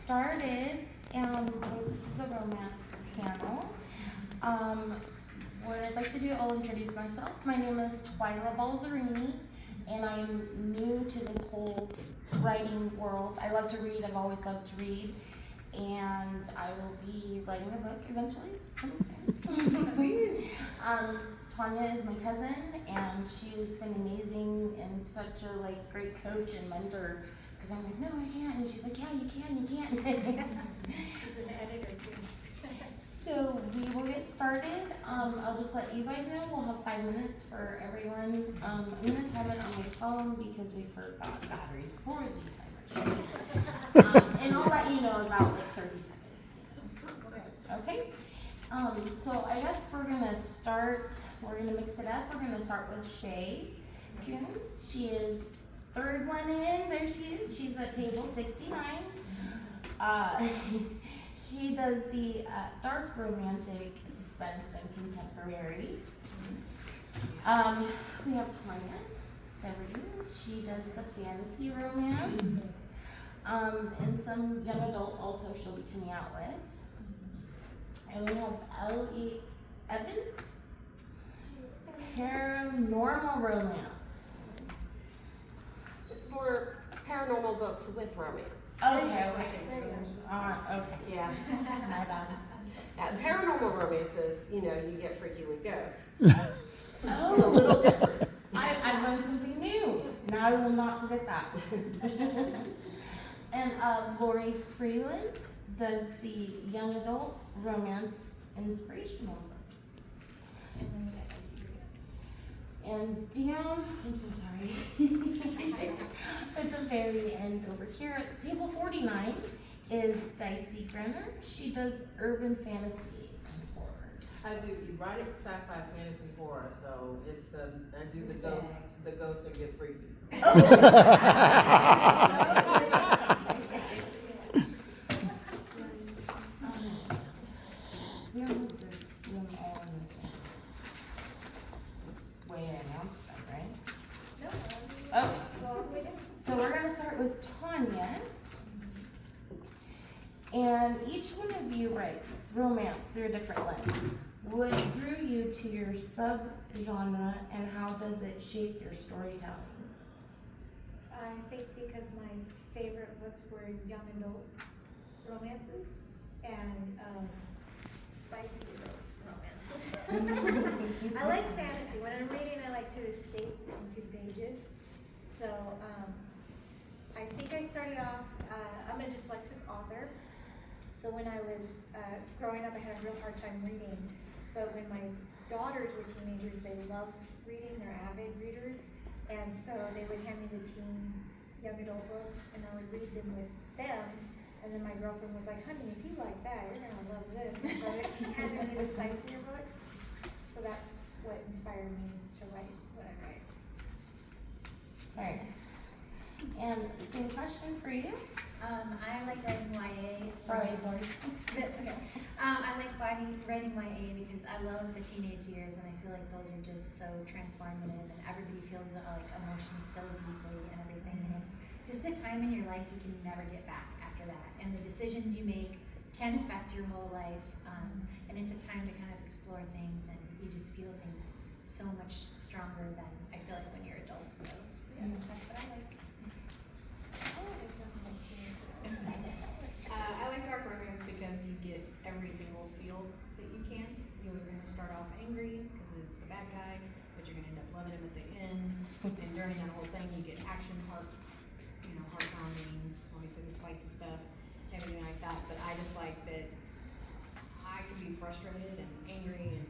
started, this is a romance panel. What I'd like to do, I'll introduce myself. My name is Twyla Balzerini, and I'm new to this whole writing world. I love to read, I've always loved to read, and I will be writing a book eventually. Tanya is my cousin, and she has been amazing and such a great coach and mentor. Because I'm like, no, I can't, and she's like, yeah, you can. She's an editor too. So we will get started. I'll just let you guys know. We'll have 5 minutes for everyone. I'm gonna time it on my phone because we forgot batteries for the timer. And I'll let you know about 30 seconds. Okay. So I guess we're gonna mix it up. We're gonna start with Shay. She is third one in. There she is. She's at table 69. She does the dark romantic, suspense, and contemporary. We have Tanya Severine. She does the fantasy romance. And some young adult also she'll be coming out with. And we have L.E. Evans, paranormal romance. It's more paranormal books with romance. Okay. Yeah. My bad. Paranormal romances, you get freaky with ghosts. Oh. It's a little different. I learned something new. Now I will not forget that. And Lori Freeland does the young adult romance inspirational books. And down, I'm so sorry. At the very end over here at table 49 is Dicey Brenner. She does urban fantasy and horror. I do erotic sci-fi fantasy horror, so it's I do the ghosts that get freaky. We don't need to do them all in the same way I announced them, right? No. Oh. So we're gonna start with Tanya. And each one of you writes romance through a different lens. What drew you to your sub-genre, and how does it shape your storytelling? I think because my favorite books were young adult romances and spicy adult romances. I like fantasy. When I'm reading, I like to escape into pages. So I think I started off, I'm a dyslexic author. So when I was growing up, I had a real hard time reading. But when my daughters were teenagers, they loved reading. They're avid readers. And so they would hand me the teen young adult books, and I would read them with them. And then my girlfriend was like, honey, if you like that, you're going to love this. And so it handed me the spicier books. So that's what inspired me to write what I write. Very nice. And same question for you? I like writing YA. Sorry, Lori. That's okay. I like writing YA because I love the teenage years, and I feel like those are just so transformative, and everybody feels like emotions so deeply and everything. And it's just a time in your life you can never get back after that. And the decisions you make can affect your whole life. And it's a time to kind of explore things, and you just feel things so much stronger than I feel like when you're adults. So yeah, that's what I like. I like dark romance because you get every single feel that you can. You're going to start off angry because of the bad guy, but you're going to end up loving him at the end. And during that whole thing, you get action, heart pounding, obviously the spicy stuff, everything like that. But I just like that I can be frustrated and angry and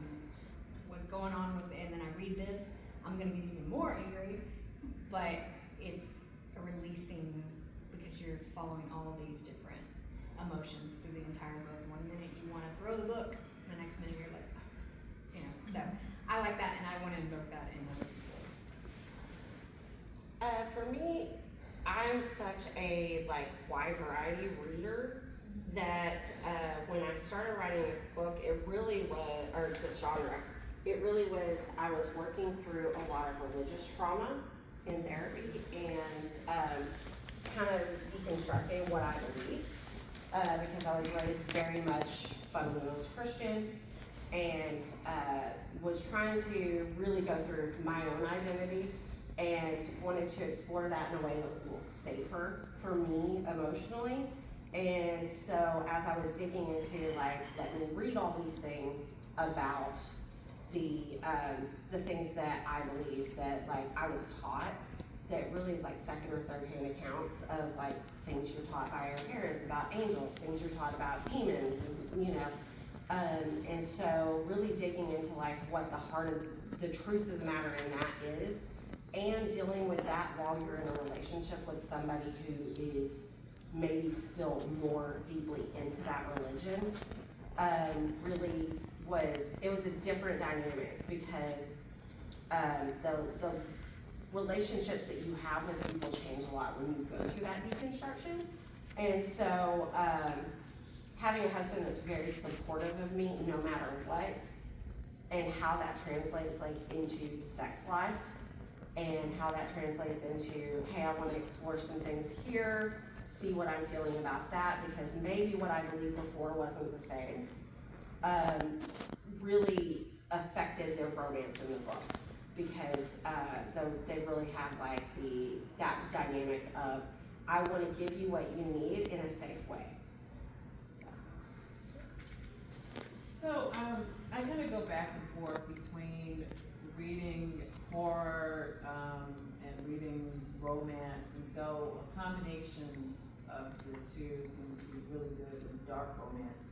what's going on with it, and then I read this, I'm going to get even more angry. But it's a releasing because you're following all of these different emotions through the entire book. One minute you want to throw the book, the next minute you're like, so I like that, and I want to invoke that in other people. For me, I'm such a wide variety reader that when I started writing this book, it really was, or this genre, it really was, I was working through a lot of religious trauma in therapy and kind of deconstructing what I believe. because I was raised very much fundamentalist Christian and was trying to really go through my own identity and wanted to explore that in a way that was a little safer for me emotionally. And so as I was digging into like, let me read all these things about the things that I believe that like I was taught, that really is like second or third hand accounts of like things you're taught by your parents about angels, things you're taught about demons, and, you know. And so really digging into like what the heart of the truth of the matter in that is, and dealing with that while you're in a relationship with somebody who is maybe still more deeply into that religion, really it was a different dynamic because the relationships that you have with people change a lot when you go through that deconstruction. And so having a husband that's very supportive of me no matter what, and how that translates like into sex life, and how that translates into, hey, I want to explore some things here, see what I'm feeling about that, because maybe what I believed before wasn't the same, really affected their romance in the book, because they really have like that dynamic of, I want to give you what you need in a safe way. So, I kind of go back and forth between reading horror, and reading romance, and so a combination of the two seems to be really good in dark romance.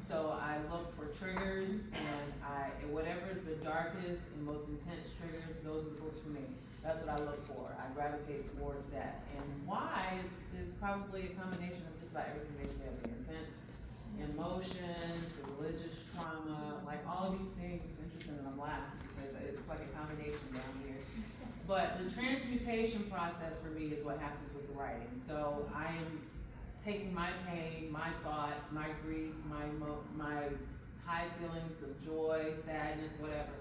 So I look for triggers, and whatever is the darkest and most intense triggers, those are the books for me. That's what I look for. I gravitate towards that. And why is probably a combination of just about everything they said, the intense emotions, the religious trauma, like all of these things. It's interesting that I'm last because it's like a combination down here. But the transmutation process for me is what happens with the writing. So I am taking my pain, my thoughts, my grief, my high feelings of joy, sadness, whatever,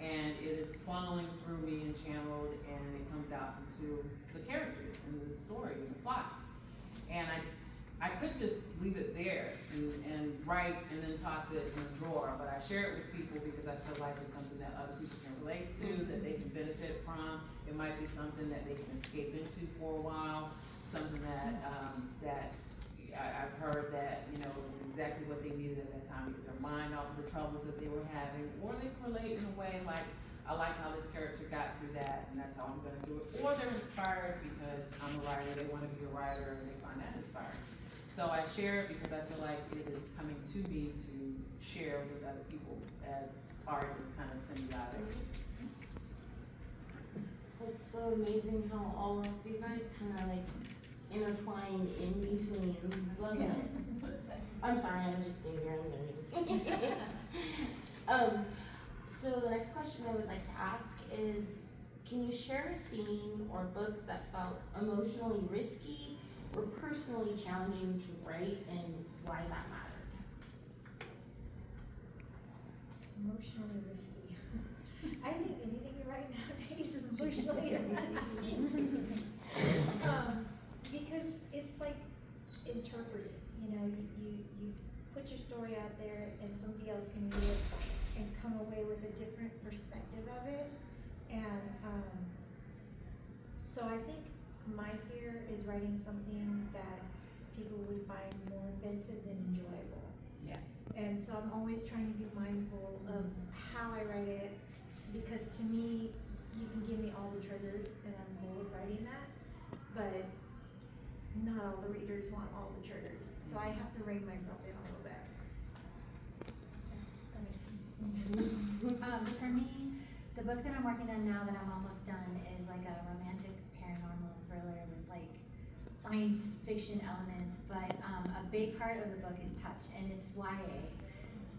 and it is funneling through me and channeled, and it comes out into the characters and the story and the plots. And I could just leave it there and write and then toss it in a drawer, but I share it with people because I feel like it's something that other people can relate to, that they can benefit from. It might be something that they can escape into for a while, something that I've heard that, you know, was exactly what they needed at that time to get their mind off of the troubles that they were having, or they can relate in a way like, I like how this character got through that, and that's how I'm gonna do it. Or they're inspired because I'm a writer, they wanna be a writer, and they find that inspiring. So I share it because I feel like it is coming to me to share with other people, as art is kind of symbiotic. It's so amazing how all of you guys kind of like intertwine in between. Love it. I'm sorry, I'm just new here. So the next question I would like to ask is, can you share a scene or book that felt emotionally risky or personally challenging to write, and why that mattered? Emotionally risky. I think anything you write nowadays is emotionally risky. Because it's like interpreting, you know, you put your story out there and somebody else can read it and come away with a different perspective of it. And so I think my fear is writing something that people would find more offensive than enjoyable. Yeah. And so I'm always trying to be mindful of how I write it, because to me, you can give me all the triggers and I'm cool with writing that, but not all the readers want all the triggers. So I have to rein myself in a little bit. That makes sense. For me, the book that I'm working on now that I'm almost done is like a romantic paranormal thriller with like science fiction elements, but a big part of the book is touch, and it's YA.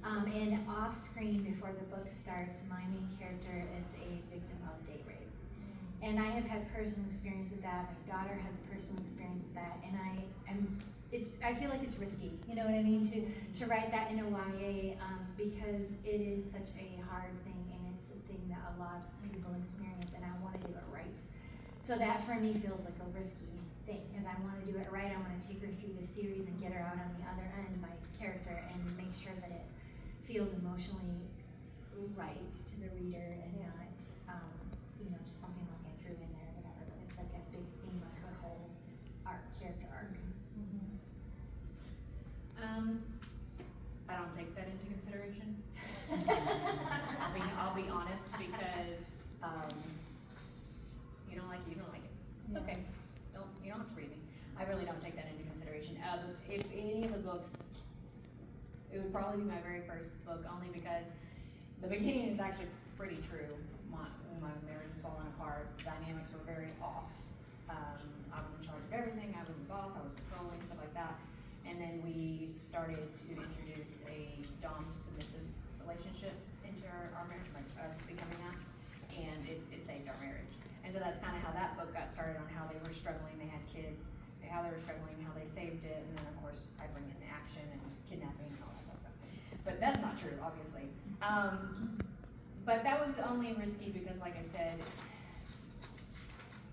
And off screen before the book starts, my main character is a victim of date rape. And I have had personal experience with that, my daughter has personal experience with that, and I feel like it's risky, you know what I mean, to write that in a YA, because it is such a hard thing, and it's a thing that a lot of people experience, and I want to do it right. So that for me feels like a risky thing, because I wanna do it right, I wanna take her through the series and get her out on the other end, my character, and make sure that it feels emotionally right to the reader and not, just something like I threw in there, or whatever, but it's like a big theme of her whole character arc. I don't take that into consideration. I'll be honest, because, you don't like it, you don't like it. It's okay. You don't have to read me. I really don't take that into consideration. If any of the books, it would probably be my very first book, only because the beginning is actually pretty true. My marriage was falling apart, dynamics were very off. I was in charge of everything, I was the boss, I was controlling, stuff like that. And then we started to introduce a dom submissive relationship into our marriage, like us becoming that, and it saved our marriage. And so that's kind of how that book got started, on how they were struggling, they had kids, how they were struggling, how they saved it, and then of course I bring in the action and kidnapping and all that stuff. But that's not true, obviously. But that was only risky because, like I said,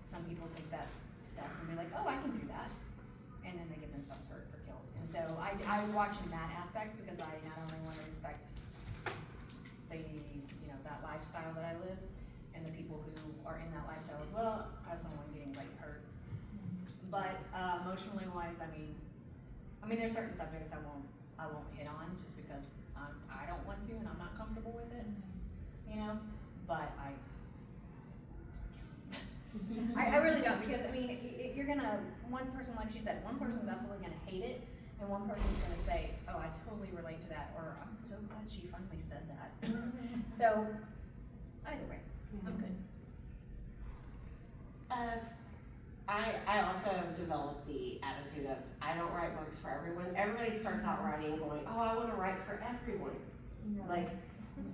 some people take that stuff and be like, oh, I can do that, and then they get themselves hurt or killed. And so I watch in that aspect, because I not only want to respect that lifestyle that I live, and the people who are in that lifestyle as well, I also don't want anybody hurt. But emotionally wise, I mean, there's certain subjects I won't hit on just because I don't want to and I'm not comfortable with it, But I really don't, because you're gonna, one person, like she said, one person's absolutely gonna hate it, and one person's gonna say, oh, I totally relate to that, or I'm so glad she finally said that. So either way, I'm good. I also have developed the attitude of, I don't write books for everyone. Everybody starts out writing going, oh, I wanna write for everyone. Like,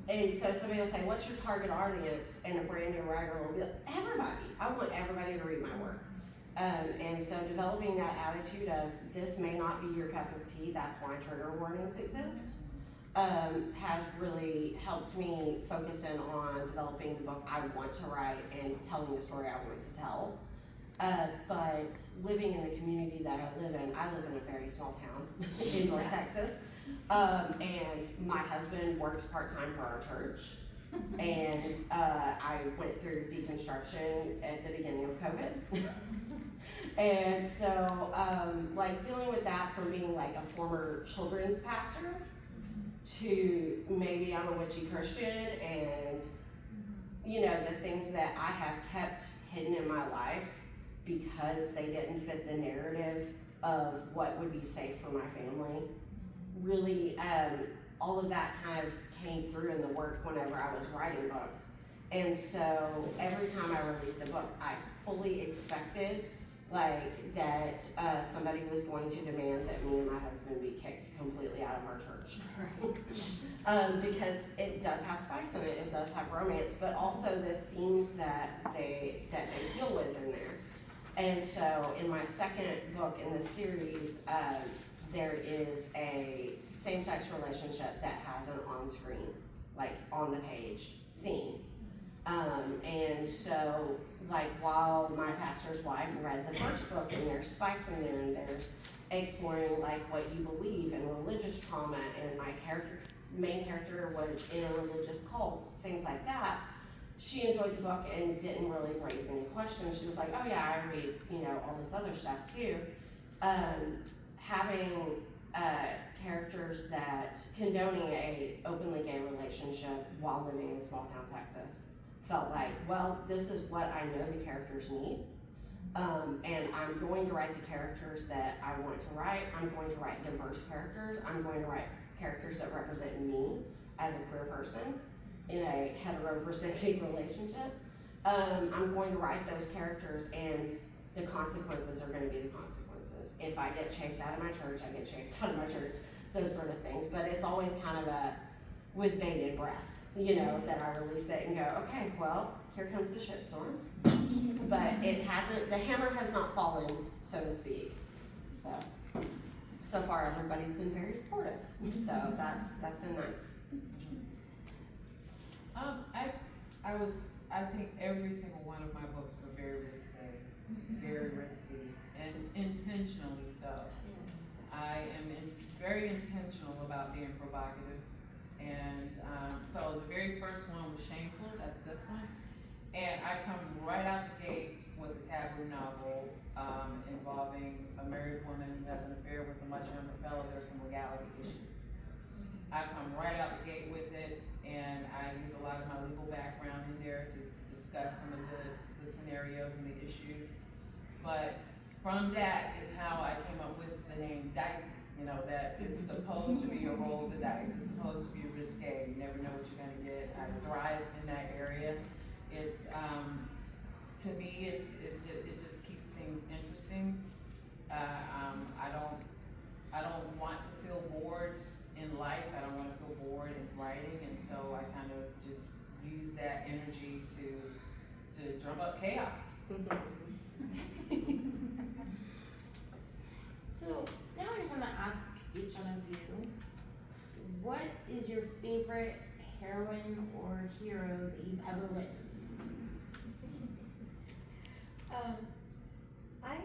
and so somebody will say, what's your target audience? And a brand new writer will be like, everybody. I want everybody to read my work. And so developing that attitude of, this may not be your cup of tea, that's why trigger warnings exist, has really helped me focus in on developing the book I want to write and telling the story I want to tell. But living in the community that I live in a very small town in North Texas. And my husband works part-time for our church. And I went through deconstruction at the beginning of COVID. And so, dealing with that from being like a former children's pastor to maybe I'm a witchy Christian, and the things that I have kept hidden in my life because they didn't fit the narrative of what would be safe for my family. Really, all of that kind of came through in the work whenever I was writing books. And so every time I released a book, I fully expected that somebody was going to demand that me and my husband be kicked completely out of our church. Right. Because it does have spice in it, it does have romance, but also the themes that they deal with in there. And so in my second book in the series, there is a same-sex relationship that has an on-screen, on the page scene. And so, while my pastor's wife read the first book and there's spice in there and there's exploring what you believe and religious trauma, and my main character was in a religious cult, things like that, she enjoyed the book and didn't really raise any questions. She was like, oh yeah, I read, all this other stuff too. Having characters that condoning a openly gay relationship while living in small town Texas felt like, well, this is what I know the characters need. And I'm going to write the characters that I want to write. I'm going to write diverse characters. I'm going to write characters that represent me as a queer person in a hetero-presenting relationship. I'm going to write those characters, and the consequences are going to be the consequences. If I get chased out of my church, I get chased out of my church, those sort of things. But it's always kind of with bated breath, that I release it and go, okay, well, here comes the shitstorm. But the hammer has not fallen, so to speak. So far everybody's been very supportive. So that's been nice. I think every single one of my books were very risque. very risky, and intentionally so. I am very intentional about being provocative, and so the very first one was Shameful, that's this one. And I come right out the gate with a taboo novel involving a married woman who has an affair with a much younger fellow. There's some legality issues. I come right out the gate with it, and I use a lot of my legal background in there to discuss some of the scenarios and the issues. But from that is how I came up with the name Dicey. You know, that it's supposed to be a roll of the dice. It's supposed to be risque. You never know what you're gonna get. I thrive in that area. It's to me, it just keeps things interesting. I don't want to feel bored in life. I don't want to feel bored in writing, and so I kind of just use that energy to drum up chaos. So now I want to ask each one of you, what is your favorite heroine or hero that you've ever written? I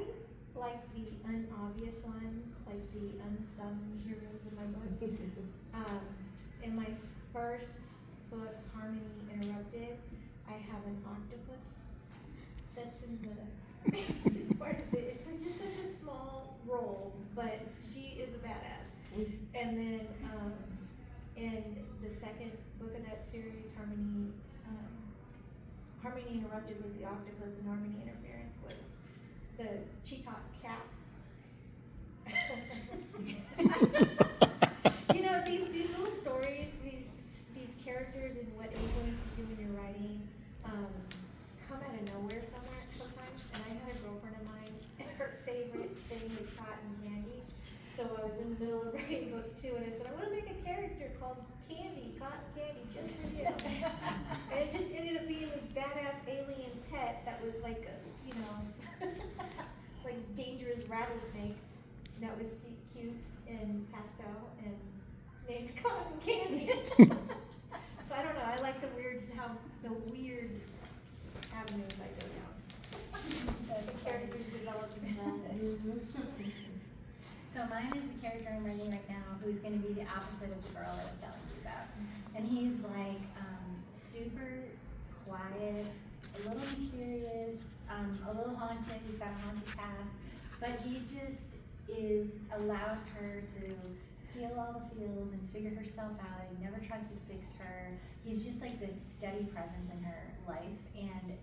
like the unobvious ones, like the unsung heroes of my book. In my first book, Harmony Interrupted, I have an octopus that's in the part of it. It's just such a small role, but she is a badass. And then in the second book of that series, Harmony Interrupted was the octopus, and Harmony Interference was the cheetah cat. You know, these little stories, these characters and what influences you when you're writing come out of nowhere sometimes. And I had a girlfriend of mine, and her favorite thing was cotton candy. So I was in the middle of writing book 2, and I said, I want to make a character called Cotton Candy, just for you. And it just ended up being this badass alien pet that was like a, you know, like dangerous rattlesnake that was cute and pastel and named Cotton Candy. So I don't know, I like the weird avenues I go down. The characters develop themselves. So mine is a character I'm writing right now who's going to be the opposite of the girl I was telling you about. And he's like super quiet, a little mysterious, a little haunted. He's got a haunted past, but he just allows her to feel all the feels and figure herself out. He never tries to fix her. He's just like this steady presence in her life, and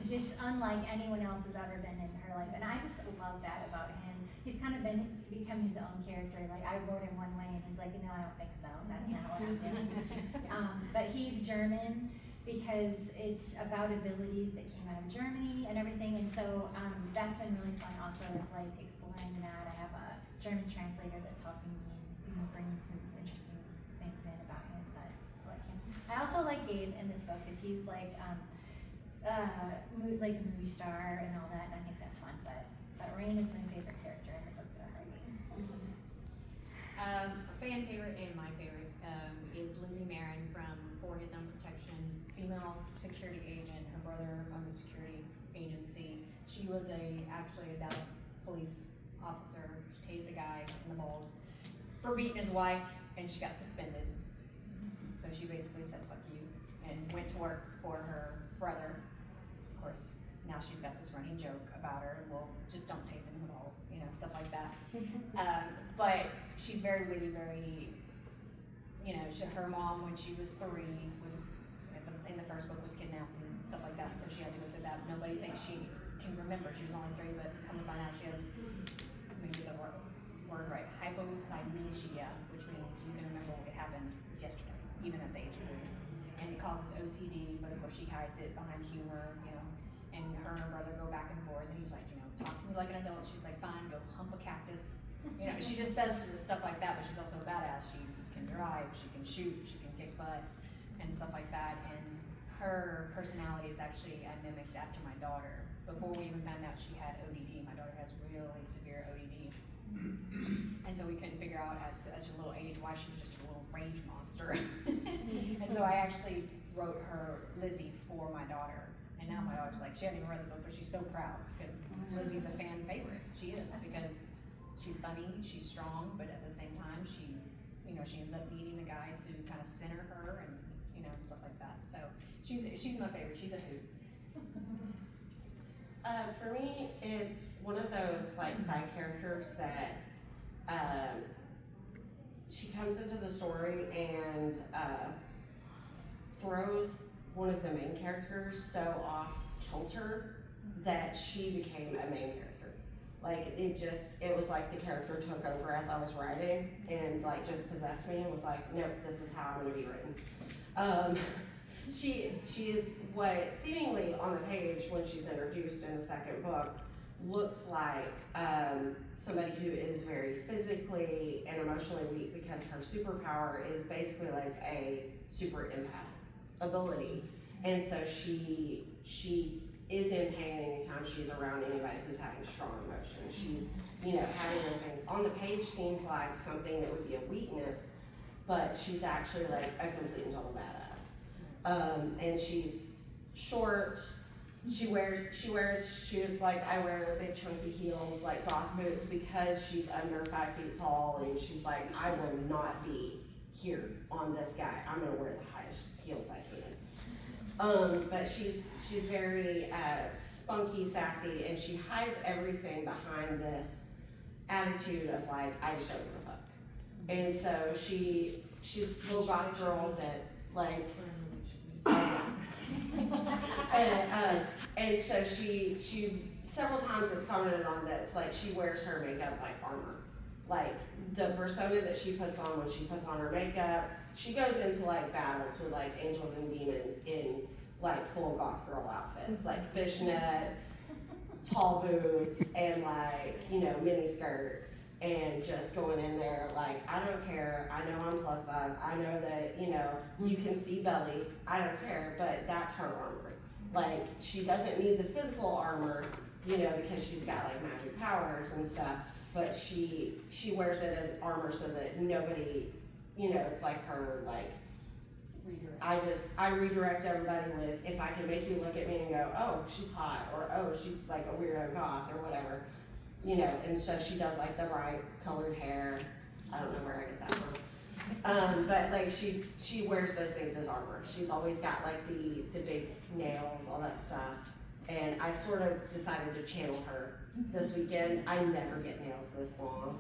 just unlike anyone else has ever been in her life. And I just love that about him. He's kind of become his own character. Like, I wrote him one way, and he's like, no, I don't think so. That's not what I'm doing. But he's German because it's about abilities that came out of Germany and everything. And so that's been really fun also, is like exploring that. I have a German translator that's helping me bringing some interesting things in about him. But I like him. I also like Gabe in this book because he's like a movie star and all that, and I think that's fun. But Rain is my favorite character in the book that I'm writing. A fan favorite and my favorite is Lizzie Marin from For His Own Protection, female security agent. Her brother runs a security agency. She was actually a Dallas police officer. She tased a guy in the balls for beating his wife, and she got suspended. So she basically said, fuck you, and went to work for her brother. Of course, now she's got this running joke about her, well, just don't tase him in the balls, you know, stuff like that. But she's very witty, very, you know, her mom, when she was 3, was, in the first book, was kidnapped and stuff like that, so she had to go through that. Nobody thinks she can remember, she was only 3, but come to find out she has, maybe the word right, hypomagnesia, which means you can remember what happened yesterday, even at the age of 3. And it causes OCD, but of course she hides it behind humor, you know. And her and her brother go back and forth, and he's like, you know, talk to me like an adult. She's like, fine, go hump a cactus. You know, she just says stuff like that, but she's also a badass. She can drive, she can shoot, she can kick butt, and stuff like that. And her personality is actually mimicked after my daughter. Before we even found out she had ODD, my daughter has really severe ODD. And so we couldn't figure out at such a little age why she was just a little rage monster. And so I actually wrote her Lizzie for my daughter, and And now my daughter's like, she hadn't even read the book, but she's so proud because Lizzie's a fan favorite. She is, because she's funny, she's strong, but at the same time, she ends up beating the guy to kind of center her and, and stuff like that. So she's my favorite. She's a hoot. For me, it's one of those like side characters that she comes into the story and throws one of the main characters so off kilter that she became a main character. Like it was like the character took over as I was writing and like just possessed me and was like, nope, this is how I'm gonna be written. She is what seemingly on the page when she's introduced in the second book looks like somebody who is very physically and emotionally weak because her superpower is basically like a super empath ability. And so she is in pain anytime she's around anybody who's having strong emotion. She's, having those things. On the page seems like something that would be a weakness, but she's actually like a complete and total badass. And she's short. She wears shoes like I wear big chunky heels, like goth boots, because she's under 5 feet tall, and she's like, I will not be here on this guy. I'm gonna wear the highest heels I can. But she's very spunky, sassy, and she hides everything behind this attitude of like, I just don't give a fuck. And so she's a little goth girl that like. And so she several times it's commented on this, like she wears her makeup like armor. Like the persona that she puts on when she puts on her makeup, she goes into like battles with like angels and demons in like full goth girl outfits, like fishnets, tall boots, and like, mini skirt. And just going in there like, I don't care, I know I'm plus size, I know that, you can see belly, I don't care, but that's her armor. Like, she doesn't need the physical armor, because she's got like magic powers and stuff, but she wears it as armor so that nobody, it's like her, like, I redirect everybody with, if I can make you look at me and go, oh, she's hot, or oh, she's like a weirdo goth, or whatever. And so she does like the bright colored hair. I don't know where I get that from. But like she wears those things as armor. She's always got like the big nails, all that stuff. And I sort of decided to channel her this weekend. I never get nails this long.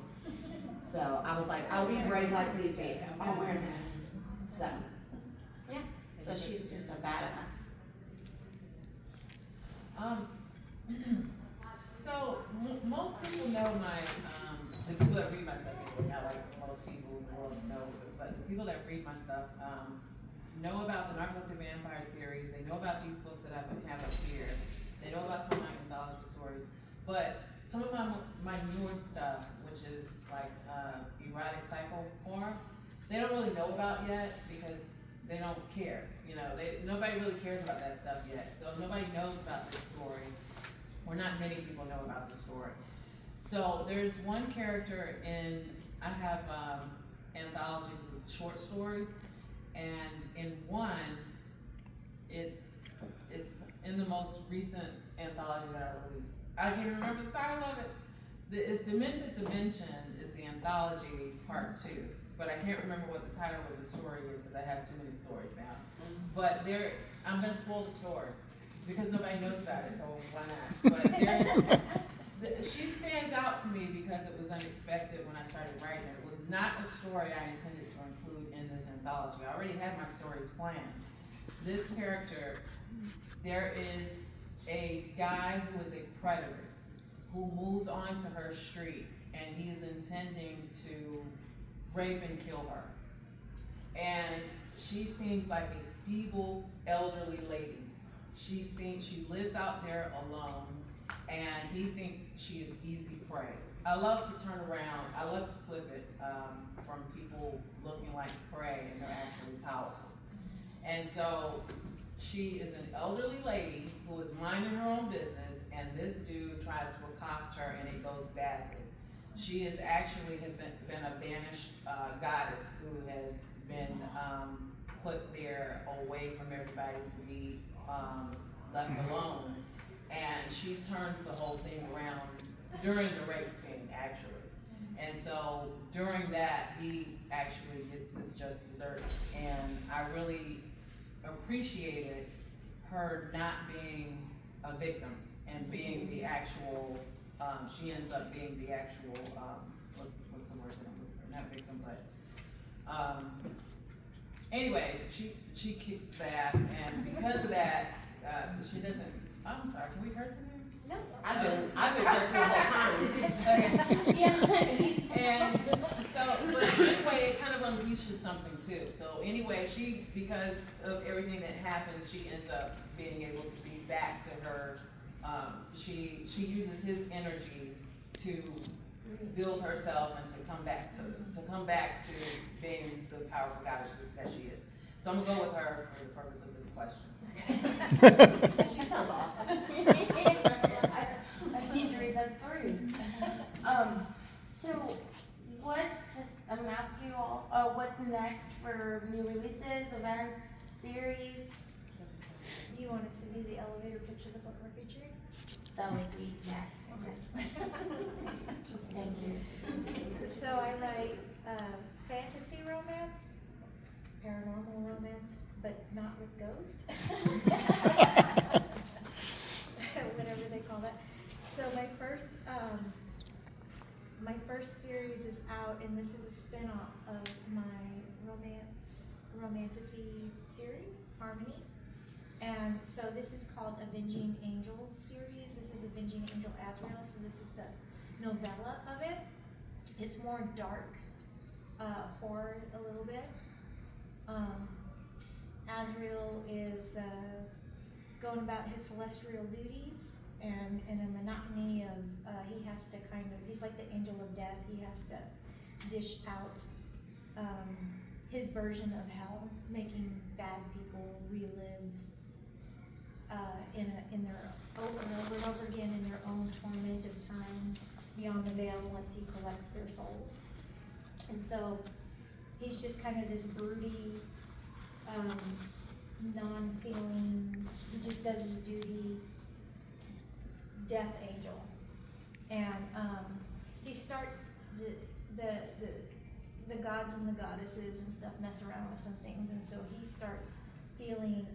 So I was like, I'll be brave like Zeke. I'll wear those. So yeah. So she's just a badass. So most people know the people that read my stuff, not like most people in the world know, but the people that read my stuff know about the Narcotic Vampire series. They know about these books that I have up here. They know about some of my anthology stories, but some of my newer stuff, which is like erotic cycle porn, they don't really know about yet because they don't care. Nobody really cares about that stuff yet. So nobody knows about this story. Or not many people know about the story. So there's one character I have anthologies with short stories, and in one, it's in the most recent anthology that I released. I can't remember the title of it. It's Demented Dimension is the anthology part 2, but I can't remember what the title of the story is because I have too many stories now. But I'm gonna spoil the story. Because nobody knows about it, so why not? But she stands out to me because it was unexpected when I started writing it. It was not a story I intended to include in this anthology. I already had my stories planned. This character, there is a guy who is a predator who moves onto her street, and he is intending to rape and kill her. And she seems like a feeble, elderly lady. She lives out there alone, and he thinks she is easy prey. I love to turn around, I love to flip it from people looking like prey and they're actually powerful. And so she is an elderly lady who is minding her own business, and this dude tries to accost her and it goes badly. She has actually been a banished goddess who has been put there away from everybody to be left alone, and she turns the whole thing around during the rape scene, actually. And so during that, he actually gets his just desserts, and I really appreciated her not being a victim and being the actual, she ends up being the actual, what's the word that I'm looking for, not victim, but, anyway, she kicks his ass, and because of that, she doesn't, I'm sorry, can we curse in here? No. I've been cursing the whole time. Yeah, and so, but anyway, it kind of unleashes something too. So anyway, she, because of everything that happens, she ends up being able to be back to her, she uses his energy to build herself and to come back to being the powerful goddess that she is. So I'm gonna go with her for the purpose of this question. She sounds awesome. I need to read that story. So I'm gonna ask you all, what's next for new releases, events, series? Do you want us to do the elevator pitch of the book we're featuring? That would be, yes. Thank you. So I write fantasy romance, paranormal romance, but not with ghosts. Whatever they call that. So my first series is out, and this is a spin-off of my romantasy series, Harmony. And so this is called Avenging Angels series. This is Avenging Angel Azrael, so this is the novella of it. It's more dark, horror a little bit. Azrael is going about his celestial duties, and in a monotony of, he has to he's like the angel of death. He has to dish out his version of hell, making bad people relive in their over and over again in their own torment of time beyond the veil once he collects their souls. And so he's just kind of this broody, non-feeling, he just does his duty, death angel. And he starts the gods and the goddesses and stuff mess around with some things, and so he starts feeling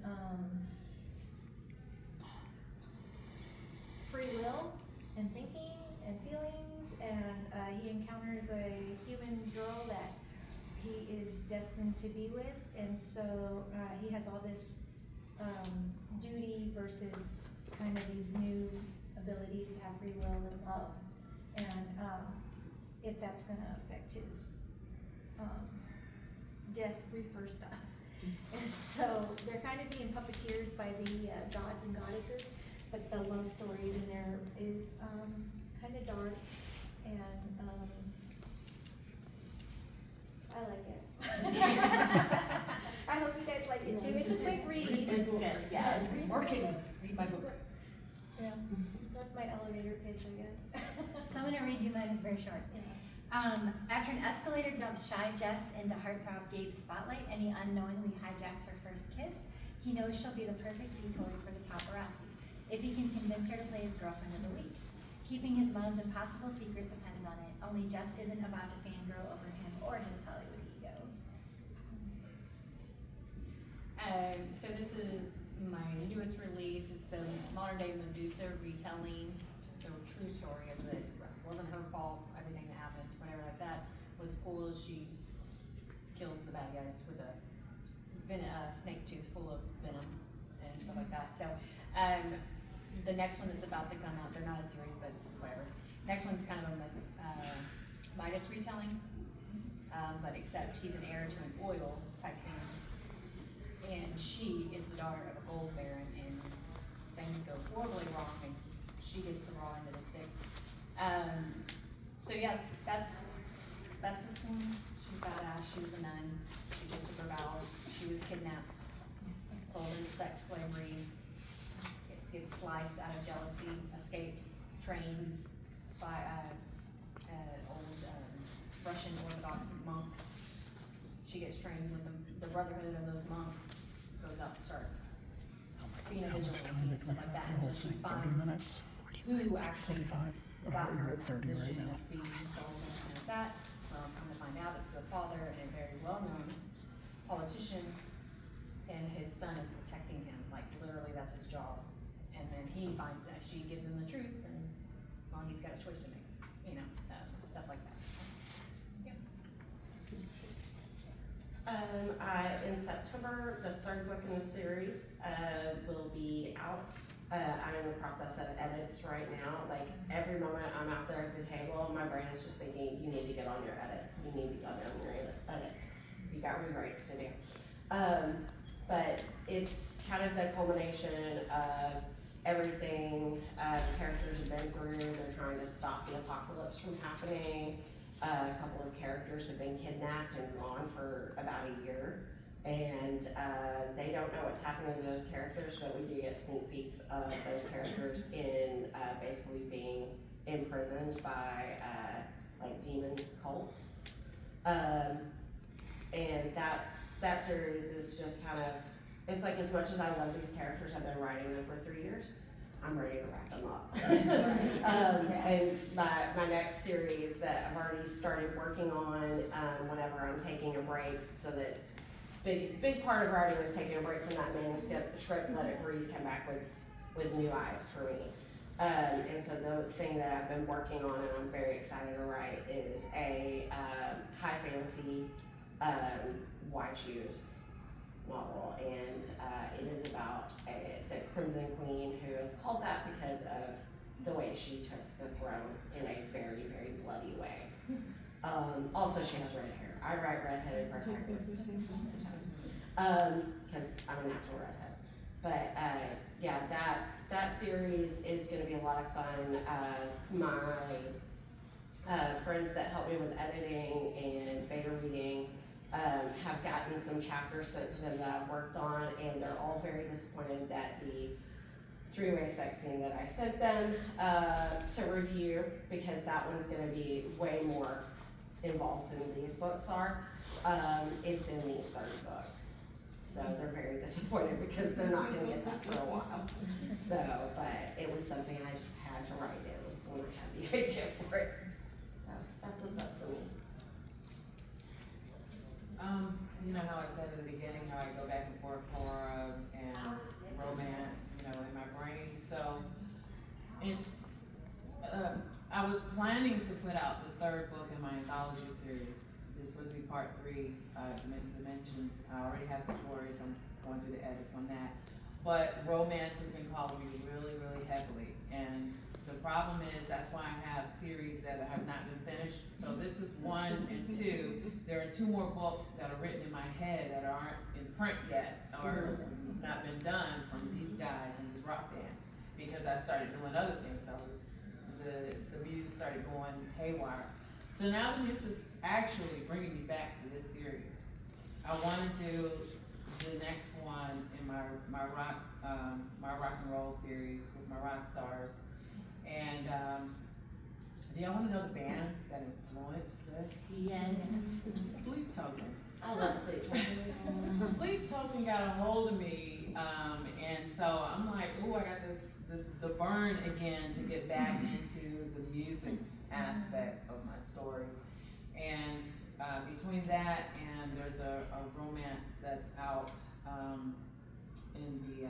free will and thinking and feelings, and he encounters a human girl that he is destined to be with, and so he has all this duty versus kind of these new abilities to have free will and love, and if that's gonna affect his Death Reaper stuff. And so they're kind of being puppeteers by the gods and goddesses, but the love story in there is kind of dark, and I like it. I hope you guys like it too. It's a quick read. It's good, yeah. Marketing, read my book. Yeah, that's my elevator pitch, I guess. So I'm gonna read you mine, it's very short. Yeah. After an escalator dumps shy Jess into heartthrob Gabe's spotlight and he unknowingly hijacks her first kiss, he knows she'll be the perfect decoy for the paparazzi, if he can convince her to play his girlfriend of the week. Keeping his mom's impossible secret depends on it, only Jess isn't about to fangirl over him or his Hollywood ego. So this is my newest release. It's a modern day Medusa retelling the true story of it. Wasn't her fault, everything that happened, whatever like that. What's cool is she kills the bad guys with a snake tooth full of venom and stuff like that. So the next one that's about to come out, they're not a series, but whatever. Next one's kind of a Midas retelling, but except he's an heir to an oil tycoon, and she is the daughter of a gold baron, and things go horribly wrong, and she gets the raw end of the stick. So yeah, that's this one. She's badass. She was a nun. She just took her vows. She was kidnapped, sold into sex slavery, gets sliced out of jealousy, escapes, trains by an old Russian Orthodox monk. She gets trained with the brotherhood of those monks, goes out and starts being a vigilante and stuff like that until she finds who actually got her in that position of being consultant and like that. Come to find out, it's the father and a very well-known politician, and his son is protecting him, like literally that's his job. And then he finds that she gives him the truth, and well, he's got a choice to make, you know, so stuff like that. In September, the third book in the series, will be out. I'm in the process of edits right now. Like every moment I'm out there at the table, my brain is just thinking, you need to get on your edits. You need to get on your edits. You got rewrites to do. But it's kind of the culmination of everything characters have been through. They're trying to stop the apocalypse from happening. A couple of characters have been kidnapped and gone for about a year, and they don't know what's happening to those characters, but we do get sneak peeks of those characters in basically being imprisoned by like demon cults. And that series is just kind of, it's like as much as I love these characters, I've been writing them for 3 years. I'm ready to wrap them up. And my next series that I've already started working on, whenever I'm taking a break, so that big part of writing is taking a break from that manuscript, let it breathe, come back with new eyes for me. And so the thing that I've been working on and I'm very excited to write is a high fantasy why choose novel, and it is about the Crimson Queen, who is called that because of the way she took the throne in a very, very bloody way. Also, she has red hair. I write redheaded protagonists because I'm a natural redhead. But yeah, that series is going to be a lot of fun. My friends that help me with editing and beta reading have gotten some chapters sent to them that I've worked on, and they're all very disappointed that the three-way sex scene that I sent them to review, because that one's going to be way more involved than these books are. It's in the third book, so they're very disappointed because they're not going to get that for a while. So, but it was something I just had to write in when I had the idea for it. So that's what's up for me. You know how I said at the beginning, how I go back and forth horror and romance, you know, in my brain. So, I was planning to put out the third book in my anthology series. This was be part 3, Demented Dimensions. I already have the stories, so I'm going through the edits on that. But romance has been calling me really, really heavily. And the problem is, that's why I have series that have not been finished. So this is 1 and 2. There are 2 more books that are written in my head that aren't in print yet, or not been done from these guys in this rock band, because I started doing other things. The muse started going haywire. So now the muse is actually bringing me back to this series. I want to do the next one in my rock and roll series with my rock stars. And do y'all want to know the band that influenced this? Yes. Sleep Token. I love Sleep Token. Sleep Token got a hold of me, and so I'm like, ooh, I got the burn again to get back into the music aspect of my stories. And between that and there's a romance that's out in the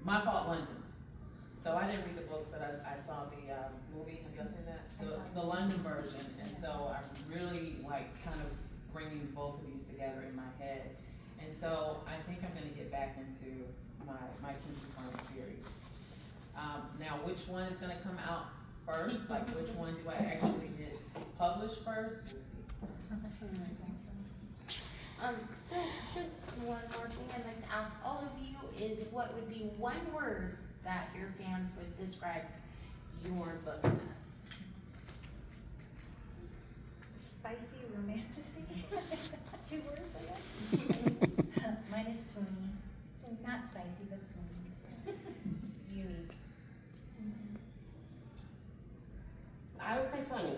My Fault London. So I didn't read the books, but I saw the movie. Have y'all seen that? The London version. And so I'm really like kind of bringing both of these together in my head. And so I think I'm going to get back into my Kinky Karma series. Now, which one is going to come out first? Like, which one do I actually get published first? We'll see. So just one more thing I'd like to ask all of you is, what would be one word that your fans would describe your books as? Spicy romantasy. 2 words, I guess. Mine is swoomy. Not spicy, but swoomy. Unique. I would say funny.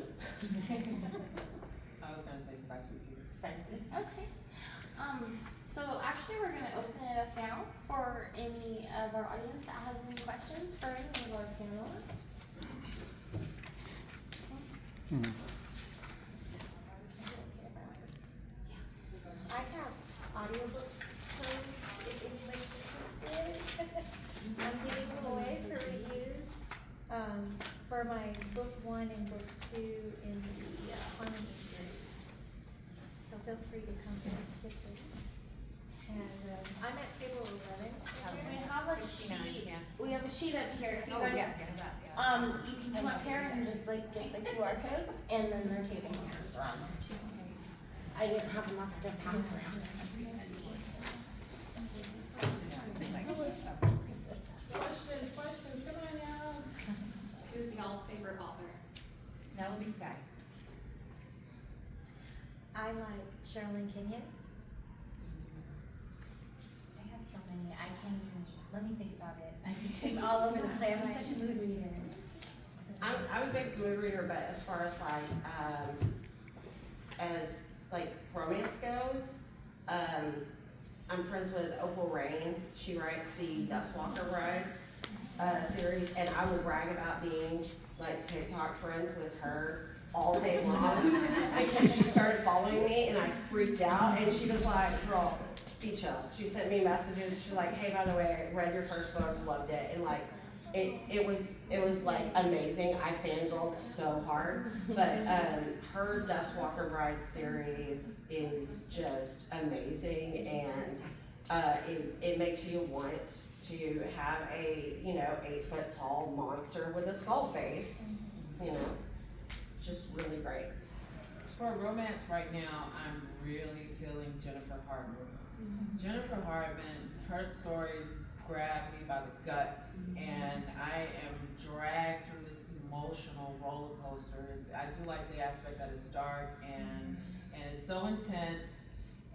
I was going to say spicy too. Spicy. Okay. So actually we're gonna open it up now for any of our audience that has any questions for any of our panelists. I have audiobook codes if anybody's interested. I'm giving them away for reuse, for my book 1 and book 2 in the Harmony series. So feel free to come and get those. And, I'm at table 11. We have a 69, sheet, yeah. we have a sheet up here, if you Oh, guys, yeah, that, yeah. you can come up here and just like get the QR codes, and then their table numbers around there too. I didn't have enough to pass around. Questions, come on now. Who's y'all's favorite author? That would be Sky. I like Sherilyn Kenyon. I have so many, I can't even, let me think about it. I can think all over the place, I'm such a mood reader. I'm a big mood reader, but as far as romance goes, I'm friends with Opal Rain. She writes the Dustwalker Brides series, and I will brag about being like TikTok friends with her all day long because she started following me and I freaked out, and she was like, "Girl, be chill." She sent me messages. She's like, "Hey, by the way, I read your first book, loved it," and like. It was like amazing. I fangirled so hard, but her Dustwalker Bride series is just amazing, and it makes you want to have a 8-foot tall monster with a skull face, just really great. For romance right now, I'm really feeling Jennifer Hartman. Jennifer Hartman, her stories grab me by the guts, and I am dragged through this emotional roller coaster. I do like the aspect that it's dark and it's so intense,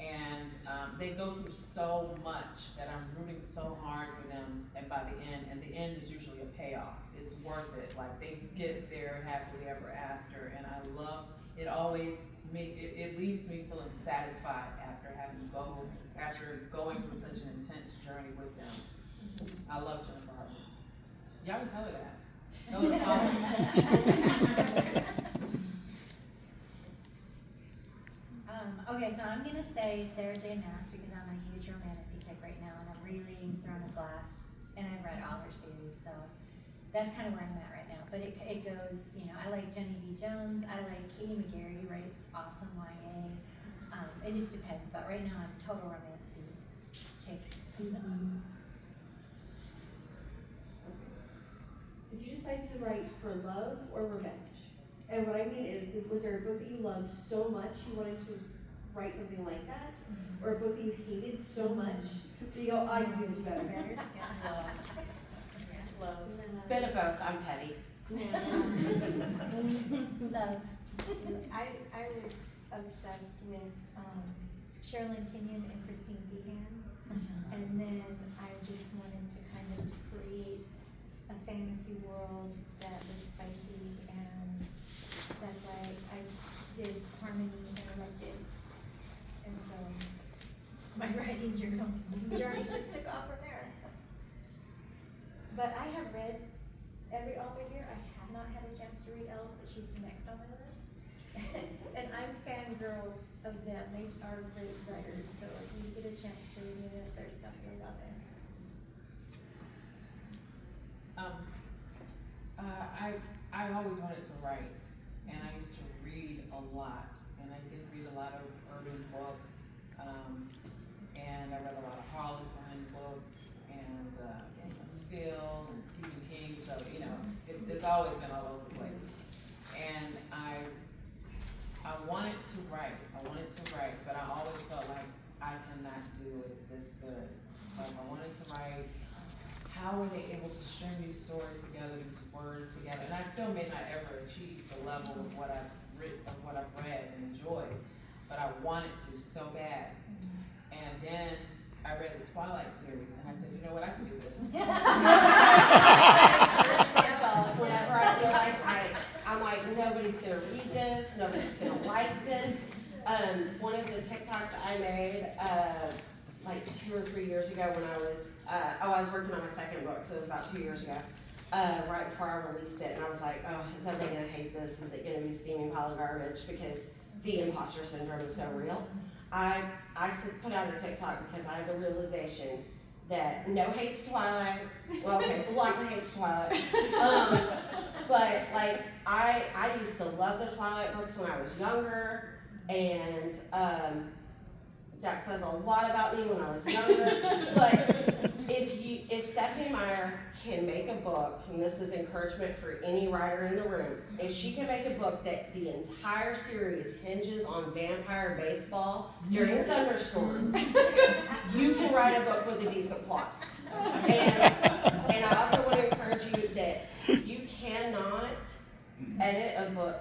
and they go through so much that I'm rooting so hard for them, and by the end is usually a payoff. It's worth it. Like, they get there happily ever after, and I love it. Always it leaves me feeling satisfied after going through such an intense journey with them. I love Jennifer Hartman. Y'all can tell her that. Tell her to follow. Okay, so I'm gonna say Sarah J. Maas because I'm a huge romantic kick right now, and I'm rereading Throne of Glass, and I've read all her series, so that's kind of where I'm at right now. But it goes, I like Jenny V. Jones, I like Katie McGarry, writes awesome YA. It just depends, but right now I'm total romantic kick. Did you decide to write for love or revenge? And what I mean is, was there a book that you loved so much you wanted to write something like that? Or a book that you hated so much that you go, I can do this better? Love. Bit of both. I'm petty. Love. I was obsessed with Sherilyn Kenyon and Christine Behan, and then I just wanted to kind of create a fantasy world that was spicy, and that's why I did Harmony Interrupted, and so my writing journey just took off from there. But I have read every author here. I have not had a chance to read Ellis, but she's the next on my list. And I'm fangirls of them. They are great writers, so if you get a chance to read it, there's stuff you'll love it. I always wanted to write, and I used to read a lot, and I did read a lot of urban books, and I read a lot of Harlequin books, and Daniel Steele, and Stephen King, so, it's always been all over the place. And I wanted to write, but I always felt like I cannot do it this good. Like, I wanted to write. How were they able to string these stories together, these words together? And I still may not ever achieve the level of what I've read and enjoyed, but I wanted to so bad. And then I read the Twilight series, and I said, you know what, I can do this. I encourage myself whenever I feel like I'm like, nobody's gonna read this, nobody's gonna like this. one of the TikToks I made, like 2 or 3 years ago when I was working on my second book, so it was about 2 years ago, right before I released it, and I was like, oh, is everybody gonna hate this? Is it gonna be a steaming pile of garbage? Because the imposter syndrome is so real. I put out a TikTok because I had the realization that no hate to Twilight, well, okay, lots of hate to Twilight, but like, I used to love the Twilight books when I was younger, and, that says a lot about me when I was younger, but if Stephanie Meyer can make a book, and this is encouragement for any writer in the room, if she can make a book that the entire series hinges on vampire baseball during thunderstorms, you can write a book with a decent plot. And I also want to encourage you that you cannot edit a book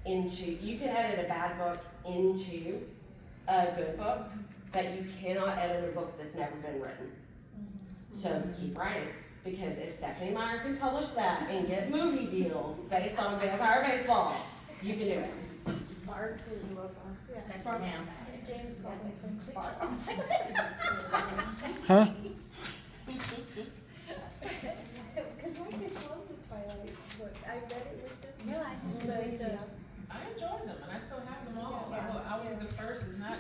you can edit a bad book into a good book, but you cannot edit a book that's never been written. So keep writing, because if Stephanie Meyer can publish that and get movie deals based on vampire baseball, you can do it. Smart. Yeah. Smart. James calls me from Smart. Huh? Because my kids love the Twilight book. I read it with them. No, I think But, I enjoyed them, and I still have them all. Yeah. I would the first is not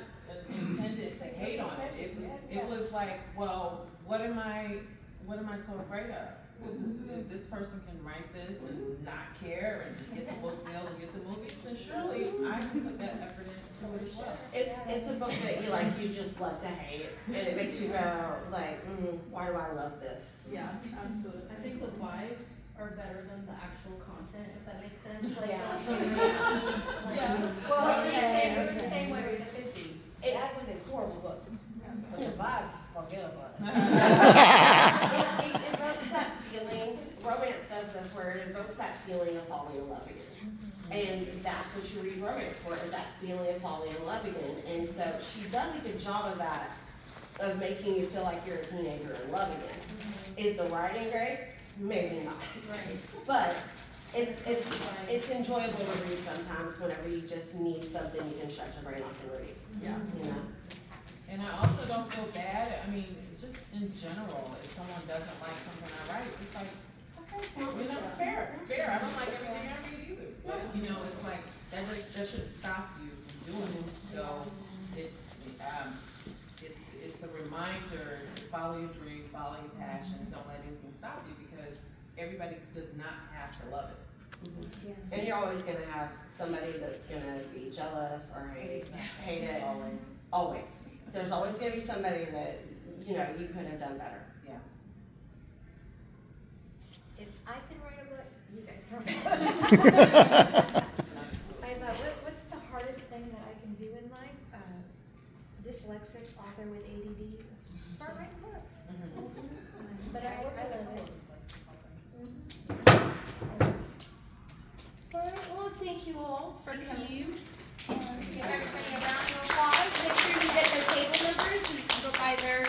intended to hate on it. It was like, well, what am I so afraid of? If this person can write this and not care and get the book deal and get the movies, then surely I can put that effort into it as well. It's a book that you just love to hate, and it makes you go like, why do I love this? Yeah, absolutely. I think the vibes are better than the actual content, if that makes sense. Like, Yeah. Well, it was the same way with the 50s. That was a horrible book. But the vibes, forget about it. It evokes that feeling, romance does this, where it evokes that feeling of falling in love again. And that's what you read romance for, is that feeling of falling in love again. And so she does a good job of that, of making you feel like you're a teenager in love again. Is the writing great? Maybe not. right. But it's enjoyable to read sometimes whenever you just need something you can shut your brain off and read. Yeah. You know? And I also don't feel bad. I mean, just in general, if someone doesn't like something I write, it's like, okay, well, fair. I don't like everything I read either. But, it's like, that shouldn't stop you from doing it. So, it's a reminder to follow your dream, follow your passion, don't let anything stop you, because everybody does not have to love it. And you're always gonna have somebody that's gonna be jealous or hate it. Always. There's always gonna be somebody that, you could have done better. If I can write a book, you guys can. I thought, what's the hardest thing that I can do in life? Dyslexic author with ADD. Start writing books. But I love it. Alright, well, thank you all for coming. And give everybody a round of applause. Make sure you get their table numbers, you can go by their